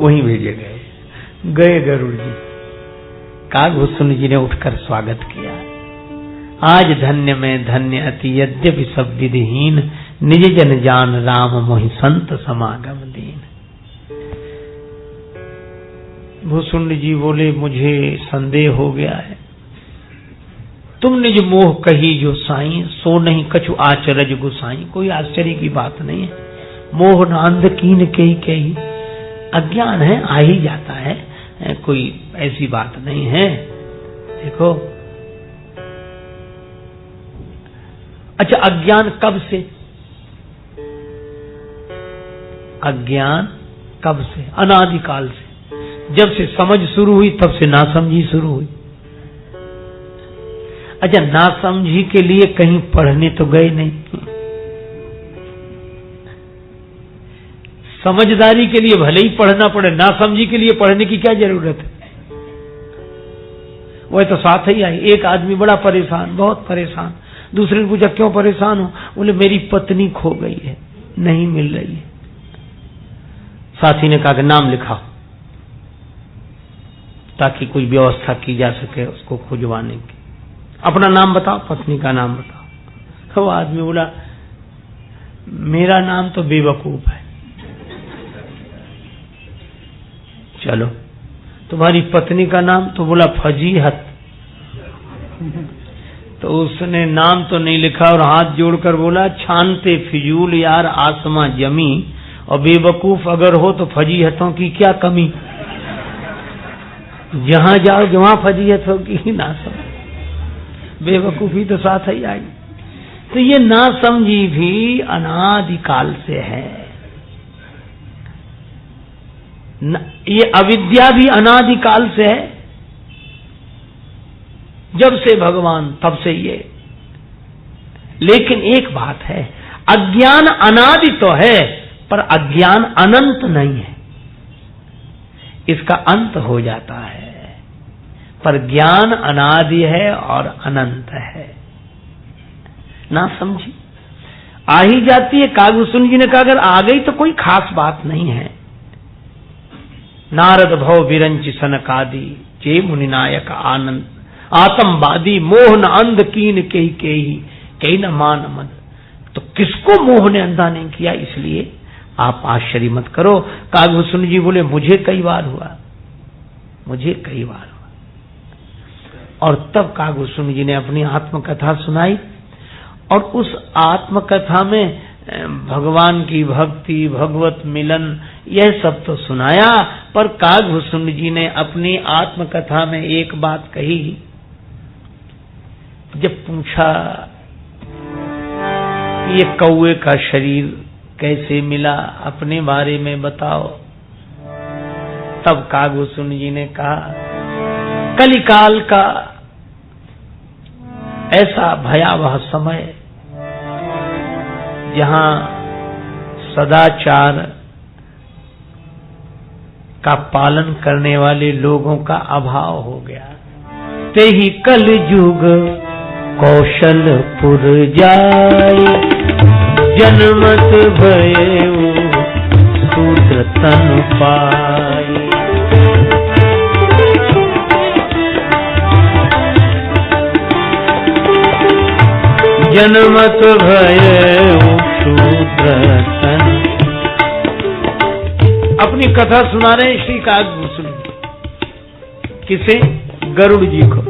वहीं भेजे गए गरुड़ जी। कागभूषण जी ने उठकर स्वागत किया। आज धन्य में धन्य अति यद्यपि सब विधिहीन, निज जन जान राम मोहि संत समागम दीन। भूषुंड जी बोले, मुझे संदेह हो गया है। तुम निज मोह कही जो साईं, सो नहीं कछु आचरज गुसाई। कोई आश्चर्य की बात नहीं है। मोह न अंध कीन कही कही, अज्ञान है, आ ही जाता है, कोई ऐसी बात नहीं है। देखो, अच्छा अज्ञान कब से? अज्ञान कब से? अनादिकाल से। जब से समझ शुरू हुई तब से नासमझी शुरू हुई। अच्छा, नासमझी के लिए कहीं पढ़ने तो गए नहीं, समझदारी के लिए भले ही पढ़ना पड़े, नासमझी के लिए पढ़ने की क्या जरूरत है? वह तो साथ ही आई। एक आदमी बड़ा परेशान, बहुत परेशान। दूसरे ने पूछा, क्यों परेशान हो? बोले, मेरी पत्नी खो गई है, नहीं मिल रही है। साथी ने कहा कि नाम लिखाओ, ताकि कोई व्यवस्था की जा सके उसको खोजवाने की। अपना नाम बताओ, पत्नी का नाम बताओ। तो वो आदमी बोला, मेरा नाम तो बेवकूफ है। चलो, तुम्हारी पत्नी का नाम? तो बोला फजीहत। तो उसने नाम तो नहीं लिखा और हाथ जोड़कर बोला, छानते फिजूल यार आसमां जमी, और बेवकूफ अगर हो तो फजीहतों की क्या कमी। जहां जाओ जहां फजीहत होगी, ना समझ बेवकूफी तो साथ ही आई। तो ये नासमझी भी अनादिकाल से है। ये अविद्या भी अनादिकाल से है। जब से भगवान तब से ये। लेकिन एक बात है, अज्ञान अनादि तो है, पर अज्ञान अनंत नहीं है। इसका अंत हो जाता है, पर ज्ञान अनादि है और अनंत है। ना समझी आ ही जाती है। कागभूषण जी ने कहा, अगर आ गई तो कोई खास बात नहीं है। नारद भव विरंच सनकादि, जे मुनिनायक आनंद आतमवादी, मोह न अंध कीन के न मान मद। तो किसको मोह ने अंधा नहीं किया, इसलिए आप आश्चर्य मत करो। कागभूषण जी बोले, मुझे कई बार हुआ, मुझे कई बार हुआ। और तब कागभूषण जी ने अपनी आत्मकथा सुनाई, और उस आत्मकथा में भगवान की भक्ति, भगवत मिलन, यह सब तो सुनाया। पर कागभूषण जी ने अपनी आत्मकथा में एक बात कही। जब पूछा, ये कौवे का शरीर कैसे मिला, अपने बारे में बताओ। तब कागभूषण जी ने कहा, कलिकाल का ऐसा भयावह समय, जहां सदाचार का पालन करने वाले लोगों का अभाव हो गया। ते ही कल युग कौशलपुर जाई, जन्मत भयउ शूद्र तन पाई। जन्मत भयउ शूद्र तन। अपनी कथा सुना रहे श्री कागभूषण। किसे? गरुड़ जी को।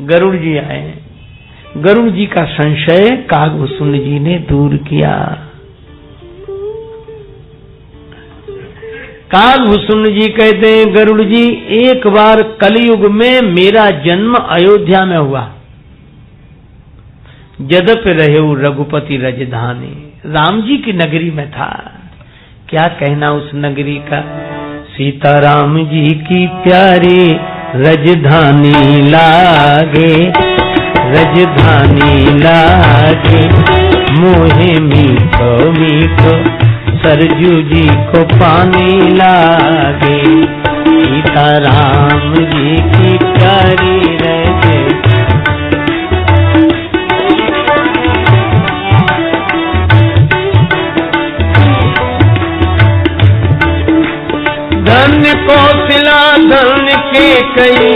गरुड़ जी आए हैं। गरुड़ जी का संशय कागभूषण जी ने दूर किया। कागभूषण जी कहते हैं, गरुड़ जी, एक बार कलयुग में मेरा जन्म अयोध्या में हुआ। जदप रहे रघुपति रजधानी, राम जी की नगरी में था। क्या कहना उस नगरी का। सीताराम जी की प्यारी रजधानी लागे, रजधानी लागे, मोहे मीठो मीठो सरजू जी को पानी लागे। सीताराम जी की प्यारी कौशला धन्य के कई,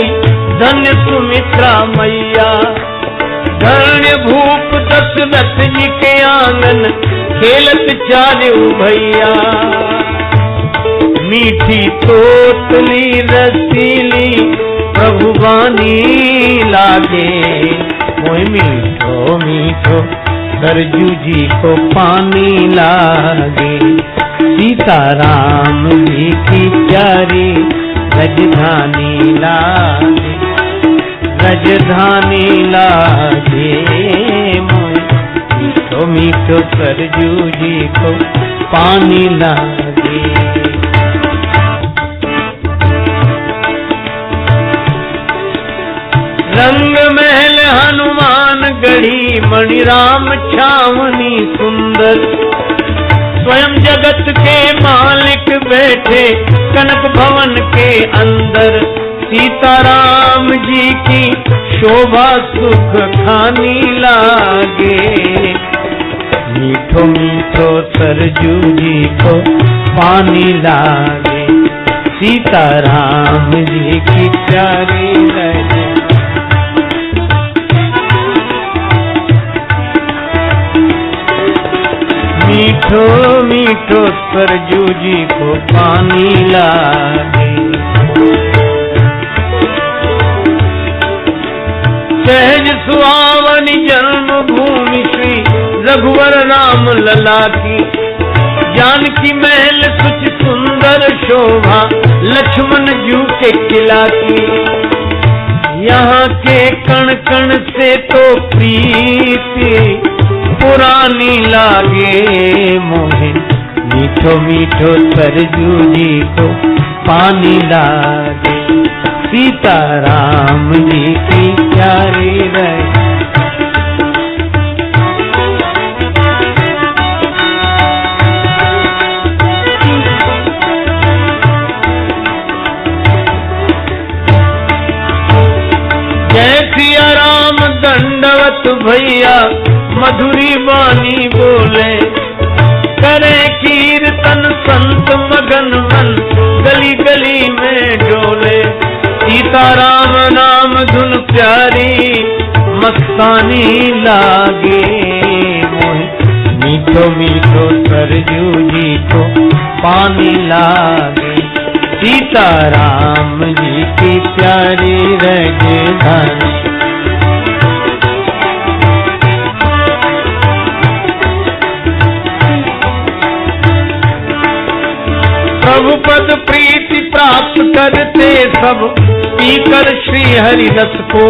धन्य सुमित्रा मैया। धन्य भूप दशरथ जी के आंगन, खेलत चारे भैया। मीठी तोतली रसीली, प्रभु बानी लागे। मोह मीठो मीठो सरजू जी को पानी लागे। सीताराम जी की प्यारी रजधानी लागे, रजधानी लागे। मीठो मीठो सरजू जी को पानी लागे। रंग महल हनुमान गढ़ी, मणि राम छावनी सुंदर। स्वयं जगत के मालिक बैठे, कनक भवन के अंदर। सीताराम जी की शोभा सुख खानी लागे। मीठो मीठो सरजू जी को पानी लागे। सीताराम जी की प्यारी लगे। मीठो मीठो सरजू जी को पानी लागे। सहज सुहावनी जन्मभूमि श्री रघुवर राम लला की। जानकी महल सुच सुंदर शोभा, लक्ष्मण जू के किला की। यहाँ के कण कण से तो प्रीति पुरानी लागे। मोहे मीठो मीठो सरजू जी को पानी लागे। सीताराम जी की प्यारी रहे। जय सिया राम दंडवत भैया, मधुरी वाणी बोले। करे कीर्तन संत मगन मन, गली गली में डोले। सीताराम नाम धुन प्यारी, मस्तानी लागे। मीठो मीठो सरजू जी को पानी लागे। सीताराम जी की प्यारी रजधानी। प्रभु पद प्रीति प्राप्त करते सब, पीकर श्री हरि रस को।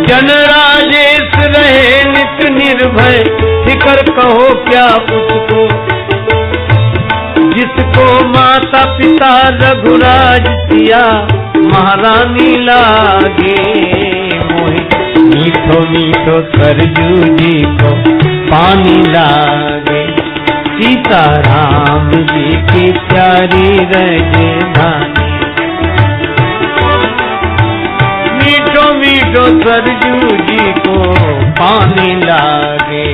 जन राजेश रहे नित निर्भय, फिकर कहो क्या उसको। जिसको माता पिता रघुराज दिया, महारानी लागे। मोहि मीठो मीठो सरजू जी को पानी लागे। सीताराम जी की प्यारी रजधानी। मीठो मीठो सरजू जी को पानी लागे।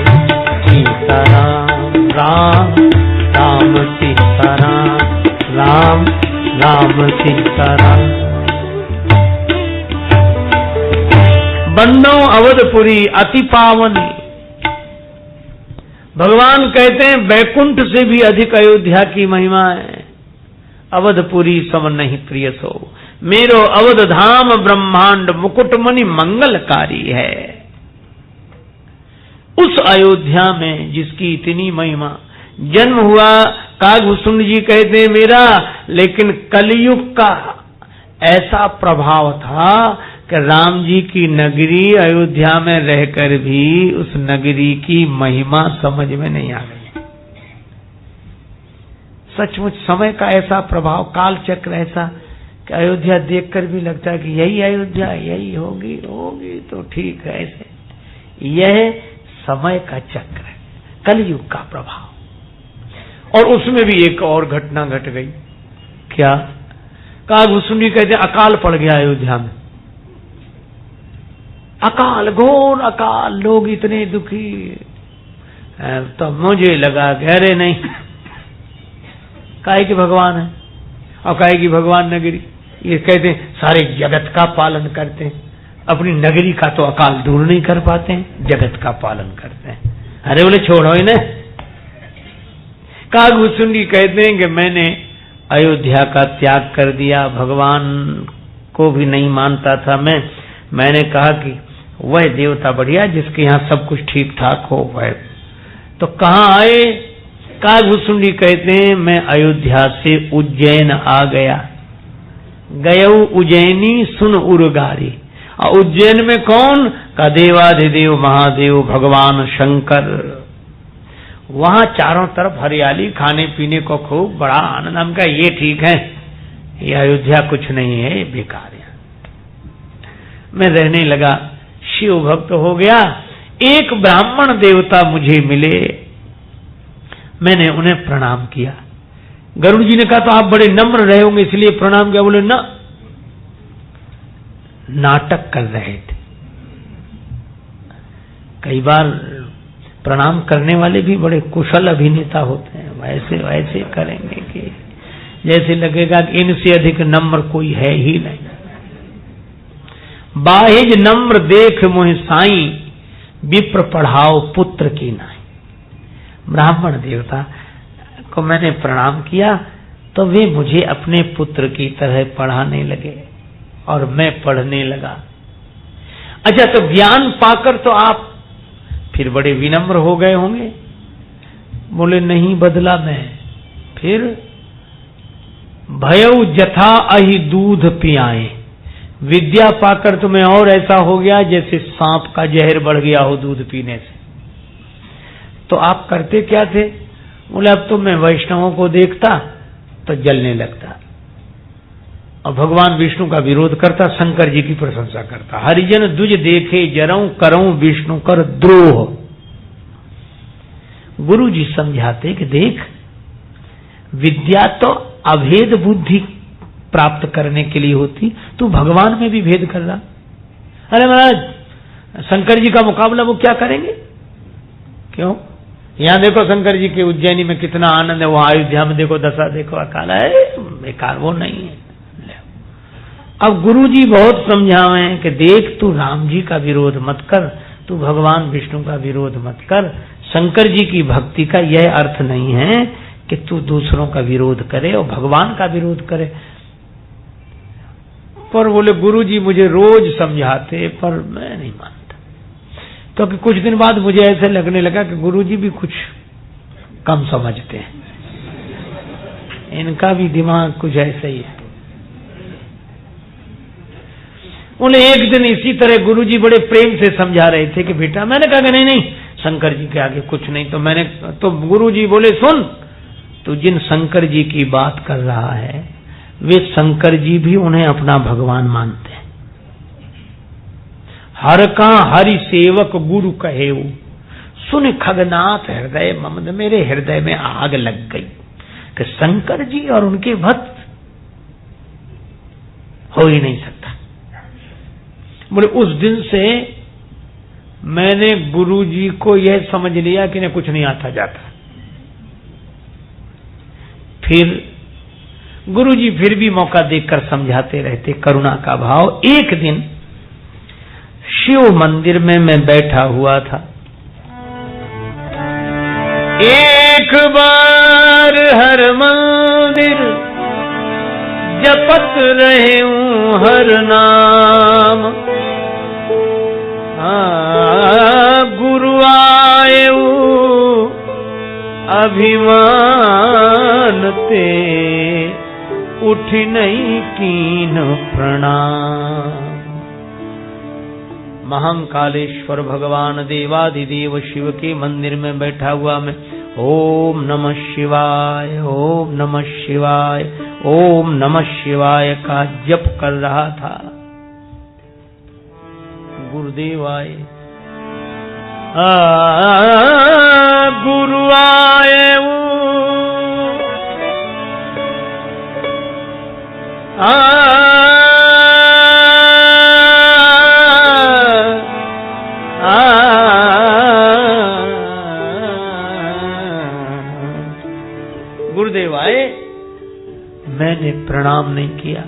सीताराम राम राम सीताराम, राम राम सीताराम। बन्नो अवधपुरी अति पावनी। भगवान कहते हैं बैकुंठ से भी अधिक अयोध्या की महिमा है। अवधपुरी सम नहीं प्रिय सो, मेरो अवध धाम ब्रह्मांड मुकुटमणि मंगलकारी है। उस अयोध्या में जिसकी इतनी महिमा। जन्म हुआ कागभूषुंड जी कहते हैं मेरा, लेकिन कलयुग का ऐसा प्रभाव था कि राम जी की नगरी अयोध्या में रहकर भी उस नगरी की महिमा समझ में नहीं आ गई। सचमुच समय का ऐसा प्रभाव, काल चक्र ऐसा कि अयोध्या देखकर भी लगता है कि यही अयोध्या, यही होगी होगी तो ठीक है। ऐसे यह समय का चक्र है, कलयुग का प्रभाव। और उसमें भी एक और घटना घट गई। क्या? कागभूषुंड जी कहते हैं अकाल पड़ गया अयोध्या में। अकाल, घोर अकाल, लोग इतने दुखी। तो मुझे लगा कि अरे नहीं, काहे कि भगवान है। और कहेगी भगवान नगरी। ये कहते हैं सारे जगत का पालन करते हैं, अपनी नगरी का तो अकाल दूर नहीं कर पाते हैं, जगत का पालन करते हैं। अरे बोले छोड़ो इन्हें। कागभूषुंडी कहते हैं कि मैंने अयोध्या का त्याग कर दिया, भगवान को भी नहीं मानता था मैंने कहा कि वह देवता बढ़िया जिसके यहाँ सब कुछ ठीक ठाक हो वह। तो कहाँ आए? कागभूषुंडी कहते हैं मैं अयोध्या से उज्जैन आ गया, गयऊ उज्जैनी सुन उर्गारी। और उज्जैन में कौन? का देवाधिदेव महादेव भगवान शंकर। वहां चारों तरफ हरियाली, खाने पीने को खूब बड़ा आनंद। हम कहा ये ठीक है, ये अयोध्या कुछ नहीं है, बेकार है। मैं रहने लगा, शिव भक्त हो गया। एक ब्राह्मण देवता मुझे मिले, मैंने उन्हें प्रणाम किया। गरुड़ जी ने कहा तो आप बड़े नम्र रहे होंगे इसलिए प्रणाम किया। बोले ना, नाटक कर रहे थे। कई बार प्रणाम करने वाले भी बड़े कुशल अभिनेता होते हैं, वैसे वैसे करेंगे कि जैसे लगेगा कि इनसे अधिक नम्र कोई है ही नहीं। बाहिज नम्र देख मोहि साईं, विप्र पढ़ाओ पुत्र की नाई। ब्राह्मण देवता को मैंने प्रणाम किया तो वे मुझे अपने पुत्र की तरह पढ़ाने लगे और मैं पढ़ने लगा। अच्छा, तो ज्ञान पाकर तो आप फिर बड़े विनम्र हो गए होंगे? बोले नहीं, बदला मैं। फिर भयउ जथा अहि दूध पियाए, विद्या पाकर तो मैं और ऐसा हो गया जैसे सांप का जहर बढ़ गया हो दूध पीने से। तो आप करते क्या थे? बोले अब तो मैं वैष्णवों को देखता तो जलने लगता और भगवान विष्णु का विरोध करता, शंकर जी की प्रशंसा करता। हरिजन दुज देखे जरऊं करऊं विष्णु कर द्रोह। गुरु जी समझाते कि देख, विद्या तो अभेद बुद्धि प्राप्त करने के लिए होती, तू भगवान में भी भेद कर रहा। अरे महाराज, शंकर जी का मुकाबला वो क्या करेंगे? क्यों? यहां देखो शंकर जी के उज्जैनी में कितना आनंद है, वहां अयोध्या में देखो दशा, देखो अकाल है, बेकार, वो नहीं है। अब गुरु जी बहुत समझावे कि देख, तू राम जी का विरोध मत कर, तू भगवान विष्णु का विरोध मत कर। शंकर जी की भक्ति का यह अर्थ नहीं है कि तू दूसरों का विरोध करे और भगवान का विरोध करे। पर बोले गुरु जी मुझे रोज समझाते पर मैं नहीं मानता। तो कुछ दिन बाद मुझे ऐसे लगने लगा कि गुरु जी भी कुछ कम समझते हैं, इनका भी दिमाग कुछ ऐसा ही है। उन्हें एक दिन इसी तरह गुरुजी बड़े प्रेम से समझा रहे थे कि बेटा, मैंने कहा कि नहीं नहीं, शंकर जी के आगे कुछ नहीं। तो गुरुजी बोले सुन, तू जिन शंकर जी की बात कर रहा है वे शंकर जी भी उन्हें अपना भगवान मानते हैं। हर का हरि सेवक गुरु कहेऊ, सुन खगनाथ हृदय ममद। मेरे हृदय में आग लग गई कि शंकर जी और उनके भक्त हो ही नहीं सकता। बोले उस दिन से मैंने गुरुजी को यह समझ लिया कि इन्हें कुछ नहीं आता जाता। फिर गुरुजी फिर भी मौका देखकर समझाते रहते, करुणा का भाव। एक दिन शिव मंदिर में मैं बैठा हुआ था। एक बार हर मंदिर जपत रहे हूं हर नाम, गुरु आए अभिमान ते उठ नहीं कीन प्रणाम। महाकालेश्वर भगवान देवाधिदेव शिव के मंदिर में बैठा हुआ मैं ओम नमः शिवाय, ओम नमः शिवाय, ओम नमः शिवाय का जप कर रहा था। गुरुदेव आए, गुरु आए गुरुदेव आए। मैंने प्रणाम नहीं किया।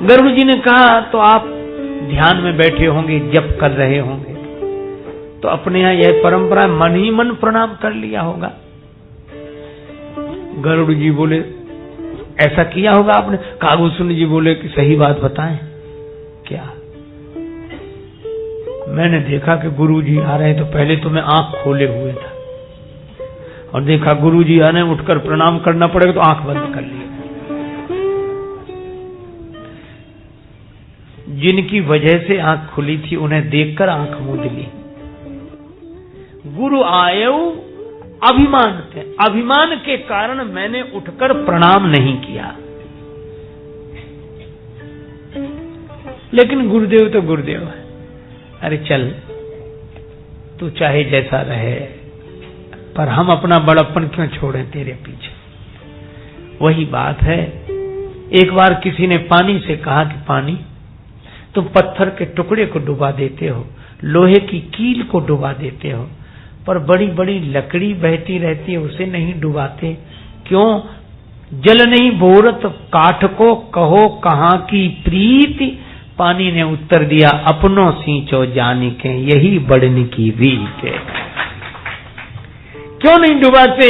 गरुड़ जी ने कहा तो आप ध्यान में बैठे होंगे, जप कर रहे होंगे, तो अपने यहां यह परंपरा मन ही मन प्रणाम कर लिया होगा। गरुड़ जी बोले ऐसा किया होगा आपने? कागभूषण जी बोले कि सही बात बताएं क्या? मैंने देखा कि गुरु जी आ रहे, तो पहले तो मैं आंख खोले हुए था और देखा गुरु जी आ रहे, उठकर प्रणाम करना पड़ेगा, तो आंख बंद कर ली। जिनकी वजह से आंख खुली थी उन्हें देखकर आंख मूंद ली। गुरु आए अभिमान थे, अभिमान के कारण मैंने उठकर प्रणाम नहीं किया। लेकिन गुरुदेव तो गुरुदेव है, अरे चल तू चाहे जैसा रहे, पर हम अपना बड़प्पन क्यों छोड़ें तेरे पीछे। वही बात है, एक बार किसी ने पानी से कहा कि पानी, तुम पत्थर के टुकड़े को डुबा देते हो, लोहे की कील को डुबा देते हो, पर बड़ी बड़ी लकड़ी बहती रहती है उसे नहीं डुबाते क्यों? जल नहीं बोरत काठ को, कहो कहां की प्रीति। पानी ने उत्तर दिया, अपनों सींचो जानी के, यही बढ़ने की रीत है। क्यों नहीं डुबाते?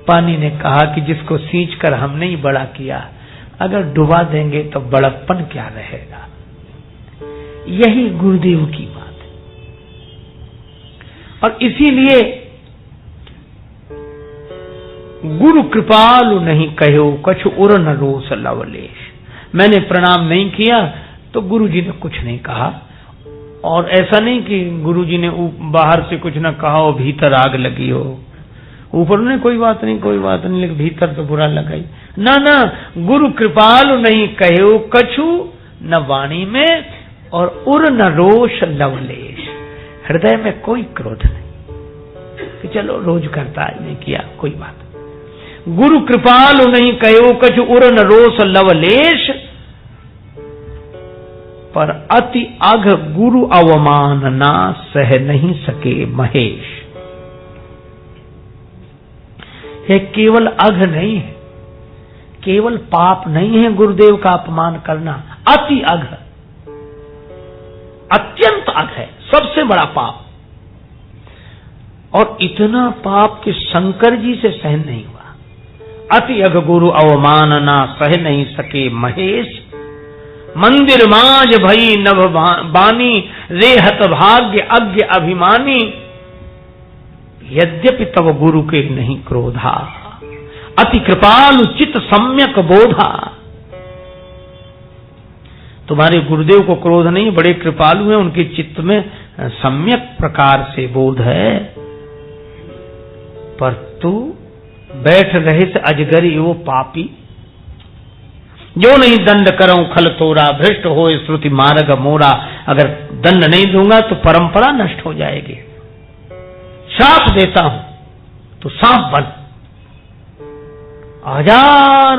पानी ने कहा कि जिसको सींच कर हमने ही बड़ा किया, अगर डुबा देंगे तो बड़प्पन क्या रहेगा। यही गुरुदेव की बात है। और इसीलिए गुरु कृपालु नहीं कहो, कछु उर न रोस लवलेश। मैंने प्रणाम नहीं किया तो गुरुजी ने कुछ नहीं कहा। और ऐसा नहीं कि गुरुजी ने बाहर से कुछ ना कहा हो, भीतर आग लगी हो। ऊपर ने कोई बात नहीं, कोई बात नहीं, लेकिन भीतर तो बुरा लगा ही। ना ना, गुरु कृपालु नहीं कहो कछु न वाणी में, और उर न रोष लवलेश। हृदय में कोई क्रोध नहीं कि चलो रोज करता है, नहीं किया कोई बात। गुरु कृपालु नहीं कहो कछु उर न रोष लवलेश, पर अति अघ गुरु अवमान ना सह नहीं सके महेश। ये केवल अघ नहीं है, केवल पाप नहीं है गुरुदेव का अपमान करना, अति अघ, अत्यंत अघ है, सबसे बड़ा पाप। और इतना पाप कि शंकर जी से सहन नहीं हुआ। अति अघ गुरु अवमानना सह नहीं सके महेश, मंदिर माज भई नभ बानी, रेहत भाग्य अज्ञ अभिमानी, यद्यपि तब गुरु के नहीं क्रोधा, अति कृपालु चित सम्यक बोधा। तुम्हारे गुरुदेव को क्रोध नहीं, बड़े कृपालु हैं, उनके चित्त में सम्यक प्रकार से बोध है। पर तू बैठ रहे से अजगरी वो पापी, जो नहीं दंड करऊं खल तोरा, भ्रष्ट हो श्रुति मार्ग मोरा। अगर दंड नहीं दूंगा तो परंपरा नष्ट हो जाएगी। श्राप देता हूं तो सांप बन, 1000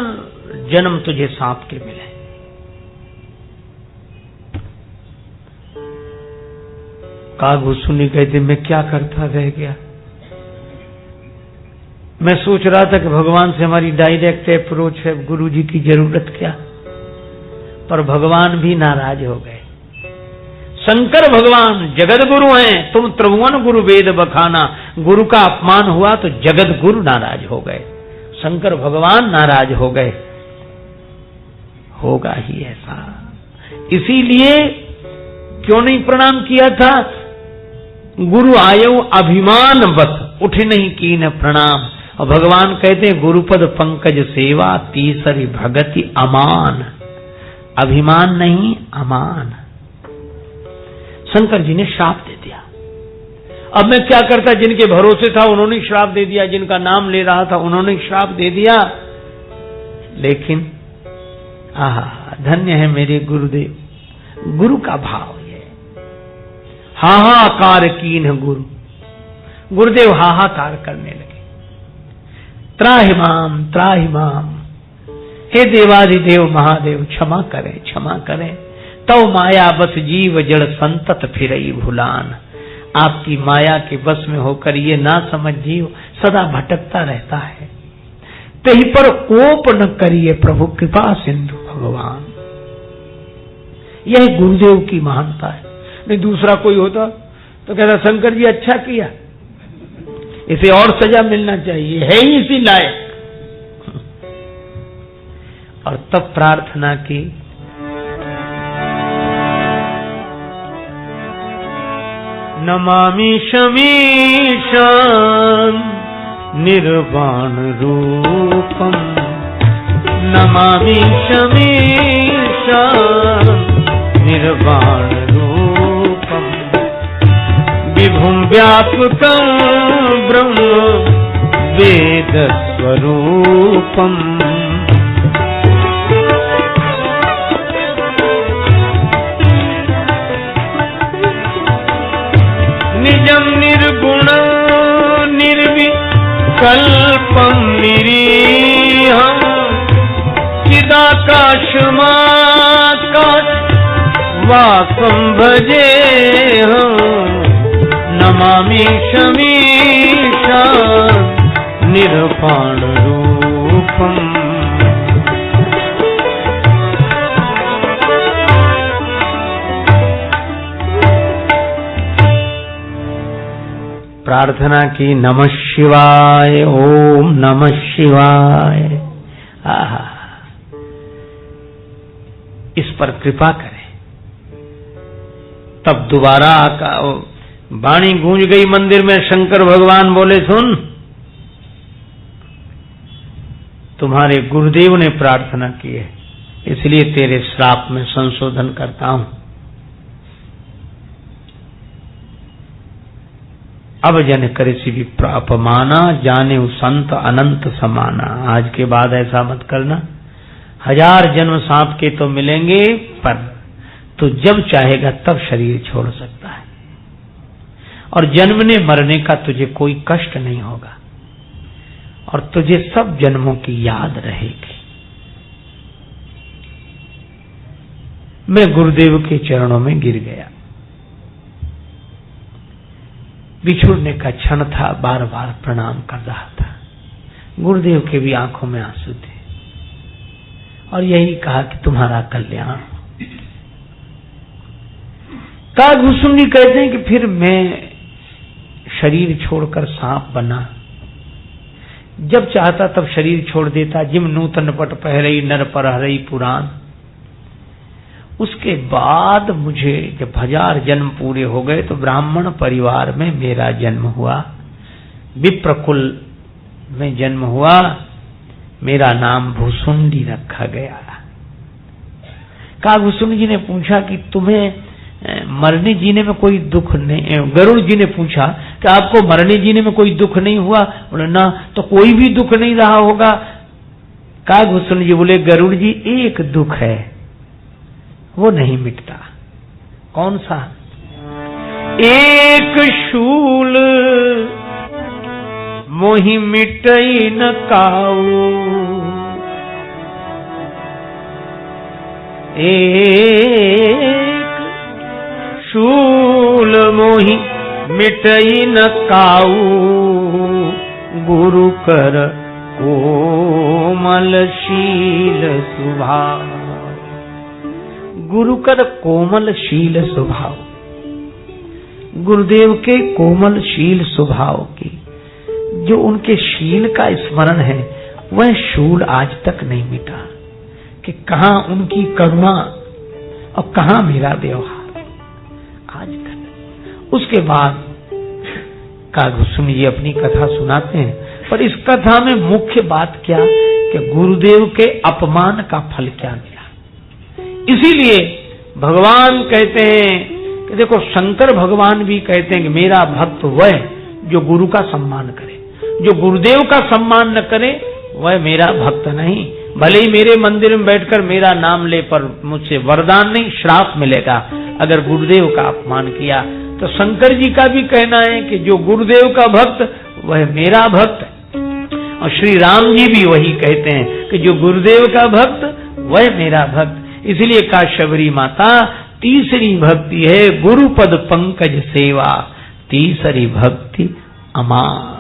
जन्म तुझे सांप के मिले। कागभूषण कहते मैं क्या करता रह गया। मैं सोच रहा था कि भगवान से हमारी डायरेक्ट अप्रोच है, गुरु जी की जरूरत क्या। पर भगवान भी नाराज हो गए। शंकर भगवान जगत गुरु हैं, तुम त्रिभुवन गुरु वेद बखाना। गुरु का अपमान हुआ तो जगत गुरु नाराज हो गए, शंकर भगवान नाराज हो गए। होगा ही ऐसा, इसीलिए क्यों नहीं प्रणाम किया था। गुरु आयो अभिमान बस, उठ नहीं कीन प्रणाम। और भगवान कहते हैं गुरुपद पंकज सेवा, तीसरी भगति अमान। अभिमान नहीं, अमान। शंकर जी ने श्राप दे दिया। अब मैं क्या करता, जिनके भरोसे था उन्होंने श्राप दे दिया, जिनका नाम ले रहा था उन्होंने श्राप दे दिया। लेकिन आहा, धन्य है मेरे गुरुदेव, गुरु का भाव ये। हाहाकार कीन गुरु, गुरुदेव हाहाकार करने लगे। त्राहिमाम त्राहिमाम, हे देवाधिदेव महादेव क्षमा करें, क्षमा करें। तव माया बस जीव जड़ संतत फिरई भुलान। आपकी माया के बस में होकर ये ना समझ जीव सदा भटकता रहता है। तही पर कोप न करिए प्रभु कृपा सिंधु भगवान। यह गुरुदेव की महानता है। नहीं दूसरा कोई होता तो कहता शंकर जी अच्छा किया, इसे और सजा मिलना चाहिए, है ही इसी लायक। और तब प्रार्थना की, नमामि शमीशान निर्वाण रूपम, नमामि शमीशान निर्वाण रूपम, विभुं व्यापकं ब्रह्म वेद स्वरूपम, निजं निर्गुणं निर्विकल्पं निरीहं, चिदाकाशमाकाश वासं भजेऽहं, नमामि शमीशान निर्वाण रूपम। प्रार्थना की, नमः शिवाय, ओम नमः शिवाय। आहा, इस पर कृपा करें। तब दोबारा वाणी गूंज गई मंदिर में। शंकर भगवान बोले, सुन, तुम्हारे गुरुदेव ने प्रार्थना की है, इसलिए तेरे श्राप में संशोधन करता हूं। अब जन करे भी अपमाना, जाने संत अनंत समाना। आज के बाद ऐसा मत करना। 1000 जन्म सांप के तो मिलेंगे, पर तू जब चाहेगा तब शरीर छोड़ सकता है, और जन्मने मरने का तुझे कोई कष्ट नहीं होगा, और तुझे सब जन्मों की याद रहेगी। मैं गुरुदेव के चरणों में गिर गया। बिछुड़ने का क्षण था, बार बार प्रणाम कर रहा था। गुरुदेव के भी आंखों में आंसू थे, और यही कहा कि तुम्हारा कल्याण। कागभूषुंडी कहते हैं कि फिर मैं शरीर छोड़कर सांप बना। जब चाहता तब शरीर छोड़ देता। जिम नूतन पट पहरई नर पर हरई पुराण। उसके बाद मुझे जब 1000 जन्म पूरे हो गए तो ब्राह्मण परिवार में मेरा जन्म हुआ, विप्रकुल में जन्म हुआ। मेरा नाम भूसुंडी रखा गया। कागभूषुंडी जी ने पूछा कि तुम्हें मरने जीने में कोई दुख नहीं? गरुड़ जी ने पूछा कि आपको मरने जीने में कोई दुख नहीं हुआ? बोले ना, तो कोई भी दुख नहीं रहा होगा। कागभूषुंडी जी बोले, गरुड़ जी एक दुख है, वो नहीं मिटता। कौन सा? एक शूल मोहि मिटई न काऊ, एक शूल मोहि मिटई न काऊ, गुरु कर कोमल शील स्वभाव। गुरु कर कोमल शील स्वभाव। गुरुदेव के कोमल शील स्वभाव की जो उनके शील का स्मरण है, वह शूल आज तक नहीं मिटा। कि कहां उनकी करुणा और कहां मेरा व्यवहार आज तक। उसके बाद कागभूषुंडी जी अपनी कथा सुनाते हैं, पर इस कथा में मुख्य बात क्या कि गुरुदेव के अपमान का फल क्या मिला। इसीलिए भगवान कहते हैं कि देखो, शंकर भगवान भी कहते हैं कि मेरा भक्त वह जो गुरु का सम्मान करे, जो गुरुदेव का सम्मान न करे वह मेरा भक्त नहीं। भले ही मेरे मंदिर में बैठकर मेरा नाम ले, पर मुझसे वरदान नहीं, श्राप मिलेगा अगर गुरुदेव का अपमान किया। तो शंकर जी का भी कहना है कि जो गुरुदेव का भक्त वह मेरा भक्त है, और श्री राम जी भी वही कहते हैं कि जो गुरुदेव का भक्त वह मेरा भक्त। इसलिए कहा शबरी माता, तीसरी भक्ति है गुरुपद पंकज सेवा, तीसरी भक्ति अमार।